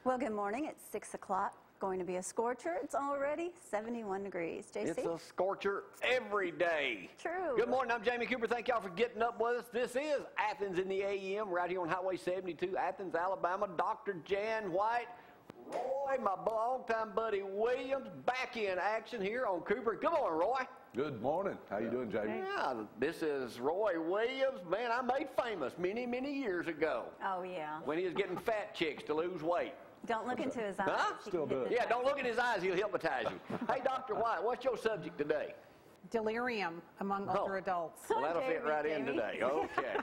Well, good morning. It's 6 o'clock. Going to be a scorcher. It's already 71 degrees. JC? It's a scorcher every day. True. Good morning. I'm Jamie Cooper. Thank y'all for getting up with us. This is Athens in the AM right here on Highway 72, Athens, Alabama. Dr. Jan White, Roy, my longtime buddy Williams, back in action here on Cooper. Come on, Roy. Good morning. How you doing, Jamie? Yeah, this is Roy Williams. Man, I made famous many, many years ago. Oh, yeah. When he was getting fat chicks to lose weight. Don't look into his eyes. Huh? Still do it. Yeah, don't look in his eyes. He'll hypnotize you. Hey, Dr. White, what's your subject today? Delirium among older adults. Well, that'll fit right in Jamie. today. Okay.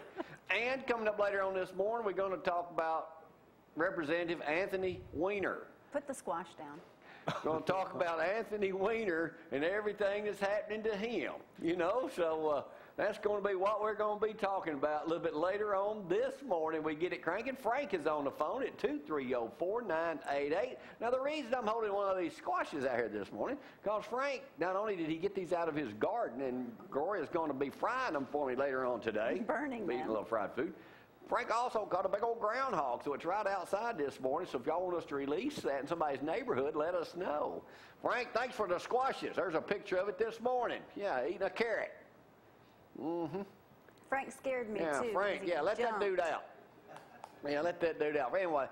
And coming up later on this morning, we're going to talk about Representative Anthony Weiner. Put the squash down. We're going to talk about Anthony Weiner and everything that's happening to him. You know, so that's going to be what we're going to be talking about a little bit later on this morning. We get it cranking. Frank is on the phone at 230-4988. Now, the reason I'm holding one of these squashes out here this morning, because Frank, not only did he get these out of his garden, and Gloria's going to be frying them for me later on today. Burning them. Eating a little fried food. Frank also caught a big old groundhog, so it's right outside this morning. So if y'all want us to release that in somebody's neighborhood, let us know. Frank, thanks for the squashes. There's a picture of it this morning. Yeah, eating a carrot. Mm-hmm. Frank scared me, Yeah, too. Frank, yeah, let that dude out. Yeah, let that dude out. Anyway,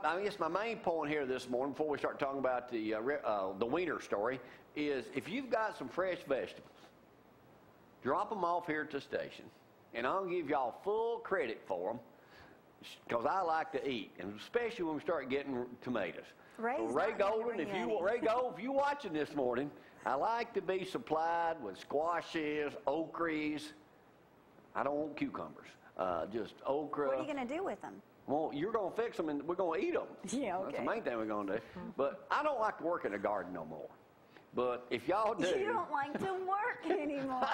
I guess my main point here this morning, before we start talking about the Weiner story, is if you've got some fresh vegetables, drop them off here at the station. And I'll give y'all full credit for them because I like to eat, and especially when we start getting tomatoes. Ray Golden, if you're watching this morning, I like to be supplied with squashes, okras. I don't want cucumbers, just okra. What are you going to do with them? Well, you're going to fix them and we're going to eat them. Yeah, okay. That's the main thing we're going to do. But I don't like to work in the garden no more. But if y'all do. You don't like to work anymore.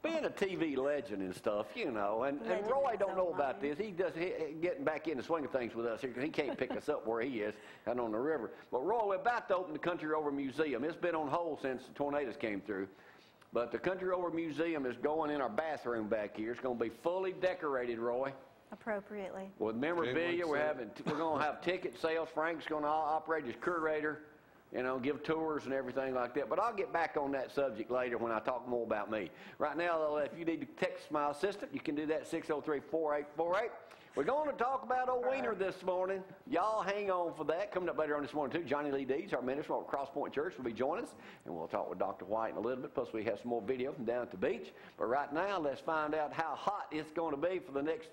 Being a TV legend and stuff, you know, and Roy don't know about this. He getting back in the swing of things with us here because he can't pick us up where he is out on the river. But Roy, we're about to open the Country Over Museum. It's been on hold since the tornadoes came through. But the Country Over Museum is going in our bathroom back here. It's going to be fully decorated, Roy. Appropriately. With memorabilia, we're going to have ticket sales. Frank's going to operate as curator. You know, give tours and everything like that. But I'll get back on that subject later when I talk more about me. Right now, though, if you need to text my assistant, you can do that, 603-4848. We're going to talk about old Weiner this morning. Y'all hang on for that. Coming up later on this morning, too, Johnny Lee Deeds, our minister at Cross Point Church, will be joining us. And we'll talk with Dr. White in a little bit. Plus, we have some more video from down at the beach. But right now, let's find out how hot it's going to be for the next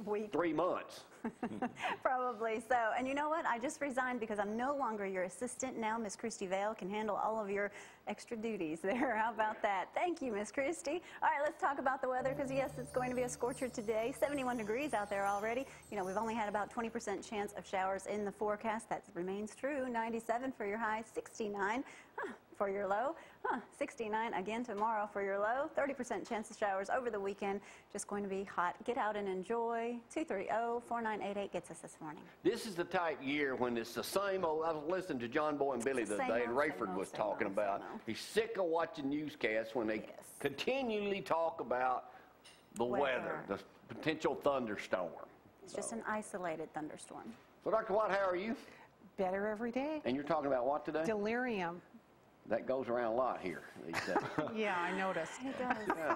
Week. 3 months. Probably so. And you know what? I just resigned because I'm no longer your assistant. Now Miss Christy Vale can handle all of your extra duties there. How about that? Thank you, Miss Christy. All right, let's talk about the weather because, yes, it's going to be a scorcher today. 71 degrees out there already. You know, we've only had about 20% chance of showers in the forecast. That remains true. 97 for your high, 69 for your low. 69 again tomorrow for your low. 30% chance of showers over the weekend. Just going to be hot. Get out and enjoy. 230-4988 gets us this morning. This is the type year when it's the same old. I was listening to John Boy and Billy the other day, and Rayford was talking about he's sick of watching newscasts when they continually talk about the weather, the potential thunderstorm. It's just an isolated thunderstorm. So, Dr. White, how are you? Better every day. And you're talking about what today? Delirium. That goes around a lot here these days. Yeah, I noticed. It does. Yeah.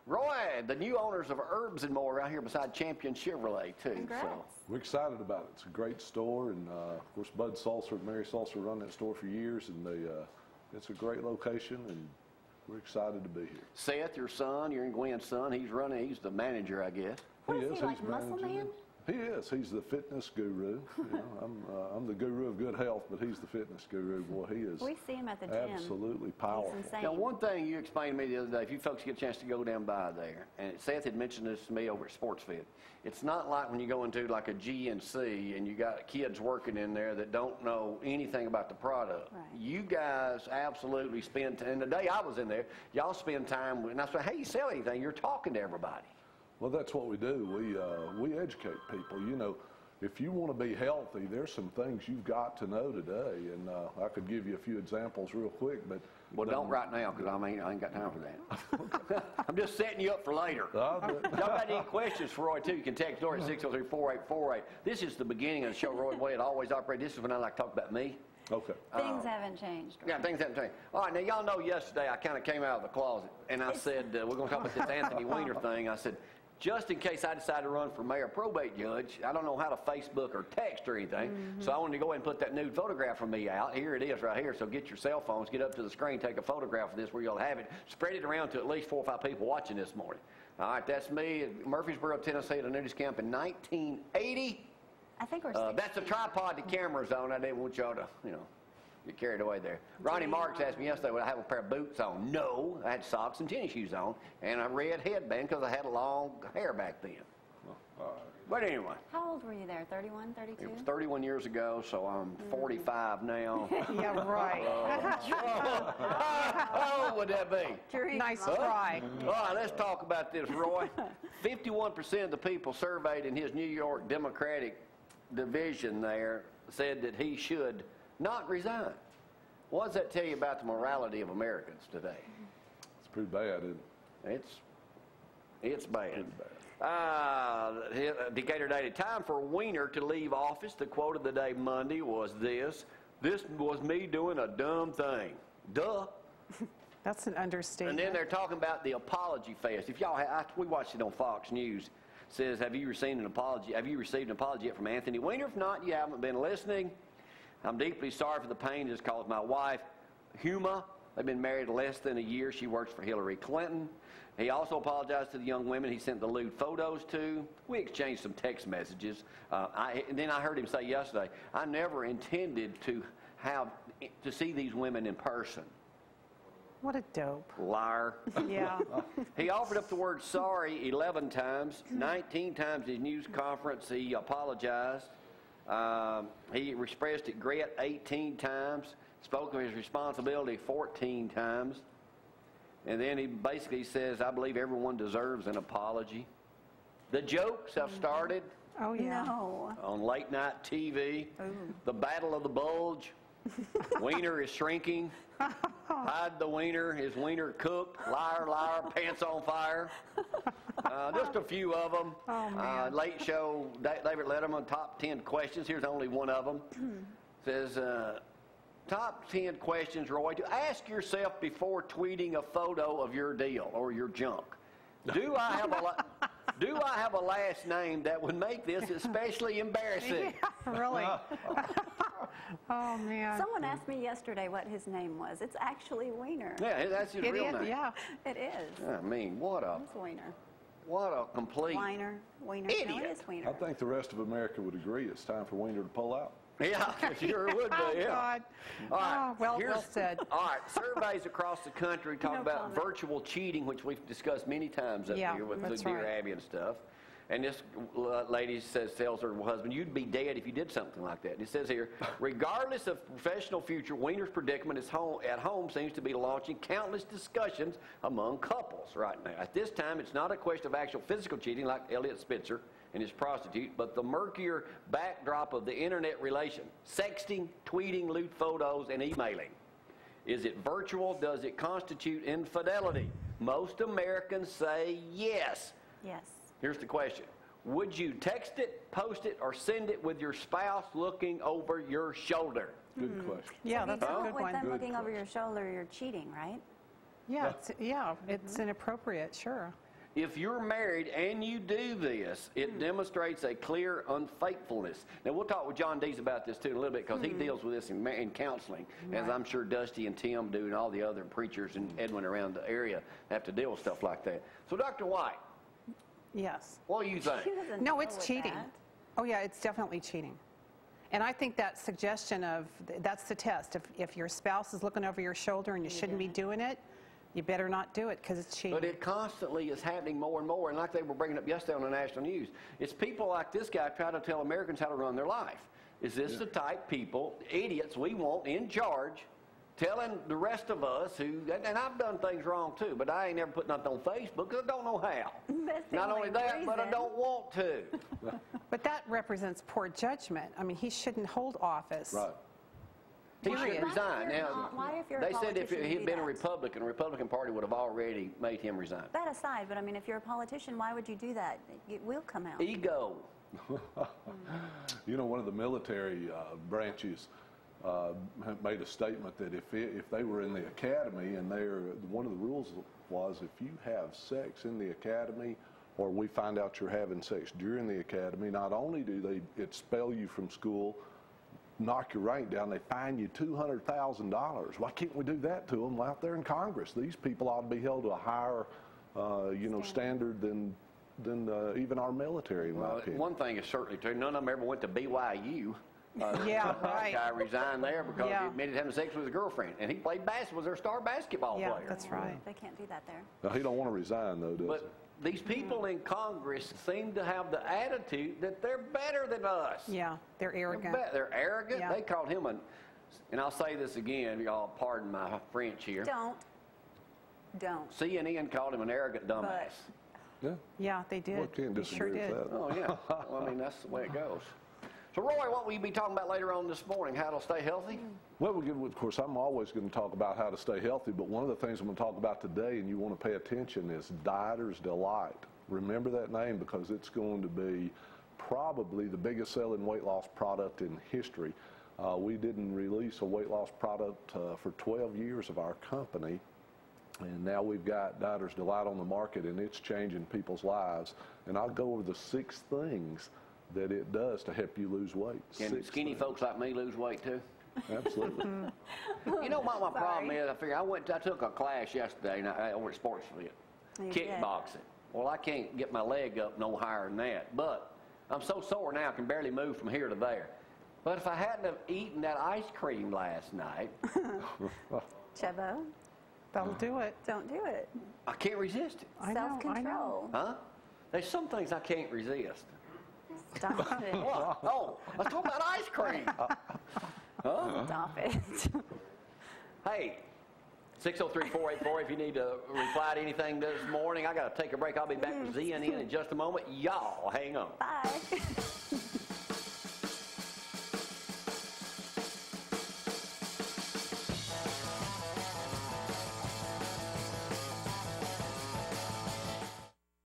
Roy, the new owners of Herbs and More around here beside Champion Chevrolet, too. Congrats. So. We're excited about it. It's a great store, and of course, Bud Salser and Mary Salser run that store for years, and it's a great location, and we're excited to be here. Seth, your son, you're in Gwen's son, he's the manager, I guess. What is he, like He's Muscle managing Man? it. He is. He's the fitness guru. You know, I'm the guru of good health, but he's the fitness guru. Boy, he is. We see him at the gym. Absolutely powerful. He's insane. Now, one thing you explained to me the other day, if you folks get a chance to go down by there, and Seth had mentioned this to me over at SportsFit, it's not like when you go into like a GNC and you got kids working in there that don't know anything about the product. Right. You guys absolutely spend, and the day I was in there, y'all spend time with, and I said, hey, you sell anything, you're talking to everybody. Well, that's what we do. We educate people. You know, if you want to be healthy, there's some things you've got to know today, and I could give you a few examples real quick, but Well, don't right now, because I ain't got time for that. I'm just setting you up for later. Y'all got any questions for Roy, too? You can text Gloria at 603-4848. This is the beginning of the show, Roy, the way it always operates. This is when I like to talk about me. Okay. Things haven't changed. Right? Yeah, things haven't changed. All right, now, y'all know yesterday I kind of came out of the closet, and I said, we're going to talk about this Anthony Weiner thing. I said, just in case I decide to run for mayor probate judge, I don't know how to Facebook or text or anything, so I wanted to go ahead and put that nude photograph of me out. Here it is right here, so get your cell phones, get up to the screen, take a photograph of this where you'll have it. Spread it around to at least 4 or 5 people watching this morning. All right, that's me at Murfreesboro, Tennessee at a nudist camp in 1980. I think we're That's a tripod the camera's on. I didn't want y'all to, get carried away there. Ronnie Marks asked me yesterday, would I have a pair of boots on? No, I had socks and tennis shoes on, and a red headband because I had long hair back then. But anyway. How old were you there, 31, 32? It was 31 years ago, so I'm 45 now. Yeah, right. How old would that be? Nice try. All right, let's talk about this, Roy. 51% of the people surveyed in his New York Democratic division there said that he should not resign. What does that tell you about the morality of Americans today? It's pretty bad, isn't it? It's bad. Decatur dated time for Weiner to leave office. The quote of the day Monday was this was me doing a dumb thing. Duh. That's an understatement. And then they're talking about the apology fest. If y'all, we watched it on Fox News. It says, have you received an apology? Have you received an apology yet from Anthony Weiner? If not, you haven't been listening. I'm deeply sorry for the pain it has caused my wife, Huma. They've been married less than a year. She works for Hillary Clinton. He also apologized to the young women he sent the lewd photos to. We exchanged some text messages. And then I heard him say yesterday, I never intended to see these women in person. What a dope. Liar. Yeah. He offered up the word sorry 11 times. 19 times at his news conference he apologized. He expressed regret 18 times. Spoke of his responsibility 14 times. And then he basically says, I believe everyone deserves an apology. The jokes have started. Oh, yeah. No. On late night TV. Ooh. The Battle of the Bulge. Wiener is shrinking. Hide the wiener. Is wiener cooked? Liar, liar, pants on fire. Just a few of them. Oh, man. Late show, David Letterman, top 10 questions. Here's only one of them. Says, top 10 questions, Roy, to ask yourself before tweeting a photo of your deal or your junk. Do I have a last name that would make this especially embarrassing? Yeah, really. Oh, man. Someone asked me yesterday what his name was. It's actually Weiner. Yeah, that's his real name. Yeah. It is. I mean, what It's Weiner. a complete Weiner. idiot. No, it is Weiner. I think the rest of America would agree it's time for Weiner to pull out. Yeah, it sure would be. Oh, Yeah. God. All right. Well said. All right. Surveys across the country talk No about comment. virtual cheating, which we've discussed many times up Yeah, here with the that's Dear right. Abby and stuff. And this lady tells her husband, you'd be dead if you did something like that. And it says here, regardless of professional future, Weiner's predicament at home seems to be launching countless discussions among couples right now. At this time, it's not a question of actual physical cheating like Elliot Spitzer and his prostitute, but the murkier backdrop of the internet relation, sexting, tweeting, lewd photos, and emailing. Is it virtual? Does it constitute infidelity? Most Americans say yes. Yes. Here's the question. Would you text it, post it, or send it with your spouse looking over your shoulder? Good question. Yeah, If you that's a don't good with one. them Good looking over your question. shoulder, you're cheating, right? Yeah, it's inappropriate, sure. If you're married and you do this, it demonstrates a clear unfaithfulness. Now, we'll talk with John Dees about this, too, in a little bit, because he deals with this in counseling, as I'm sure Dusty and Tim do, and all the other preachers and Edwin around the area have to deal with stuff like that. So, Dr. White, Yes. what do you think? He doesn't No, deal it's with cheating. that. Oh, yeah, it's definitely cheating. And I think that suggestion of, that's the test. If your spouse is looking over your shoulder and you shouldn't be doing it, you better not do it because it's cheating. But it constantly is happening more and more. And like they were bringing up yesterday on the national news, it's people like this guy trying to tell Americans how to run their life. Is this the type people, idiots we want in charge telling the rest of us who, and I've done things wrong too, but I ain't never put nothing on Facebook because I don't know how. Not only that, but I don't want to. But that represents poor judgment. I mean, he shouldn't hold office. Right. He should resign. Now, why, if you're they a said if politician, he'd been a that? Republican, the Republican Party would have already made him resign. That aside, but I mean, if you're a politician, why would you do that? It will come out. Ego. You know, one of the military branches made a statement that if they were in the academy and one of the rules was if you have sex in the academy or we find out you're having sex during the academy, not only do they expel you from school, knock your rank down, they fine you $200,000. Why can't we do that to them out there in Congress? These people ought to be held to a higher, standard than even our military, in my opinion. One thing is certainly true. None of them ever went to BYU. Yeah, right. Guy resigned there because he admitted having sex with his girlfriend, and he played basketball. Was their star basketball player. Yeah, that's right. They can't do that there. Now, he don't want to resign, though, does he? But these people in Congress seem to have the attitude that they're better than us. Yeah, they're arrogant. They're arrogant. Yeah. They called him and I'll say this again, y'all pardon my French here. Don't. CNN called him an arrogant dumbass. Yeah. Yeah, they did. Well, can't They disagree sure did. with that. Oh, yeah. Well, I mean, that's the way it goes. So, Roy, what will you be talking about later on this morning? How to stay healthy? Well, of course, I'm always going to talk about how to stay healthy, but one of the things I'm going to talk about today, and you want to pay attention, is Dieter's Delight. Remember that name because it's going to be probably the biggest selling weight loss product in history. We didn't release a weight loss product for 12 years of our company, and now we've got Dieter's Delight on the market, and it's changing people's lives. And I'll go over the 6 things that it does to help you lose weight. Can skinny folks like me lose weight too? Absolutely. You know what my problem is? I figure I took a class yesterday over at Sportsfit, kickboxing. Well, I can't get my leg up no higher than that, but I'm so sore now I can barely move from here to there. But if I hadn't have eaten that ice cream last night, Chebo, That'll do it. don't do it. I can't resist it. I know. Self-control. Huh? There's some things I can't resist. Stop it. What? Oh, let's talk about ice cream. Huh? Stop it. Hey, 603-484 if you need to reply to anything this morning. I got to take a break. I'll be back with ZNN in just a moment. Y'all hang on. Bye.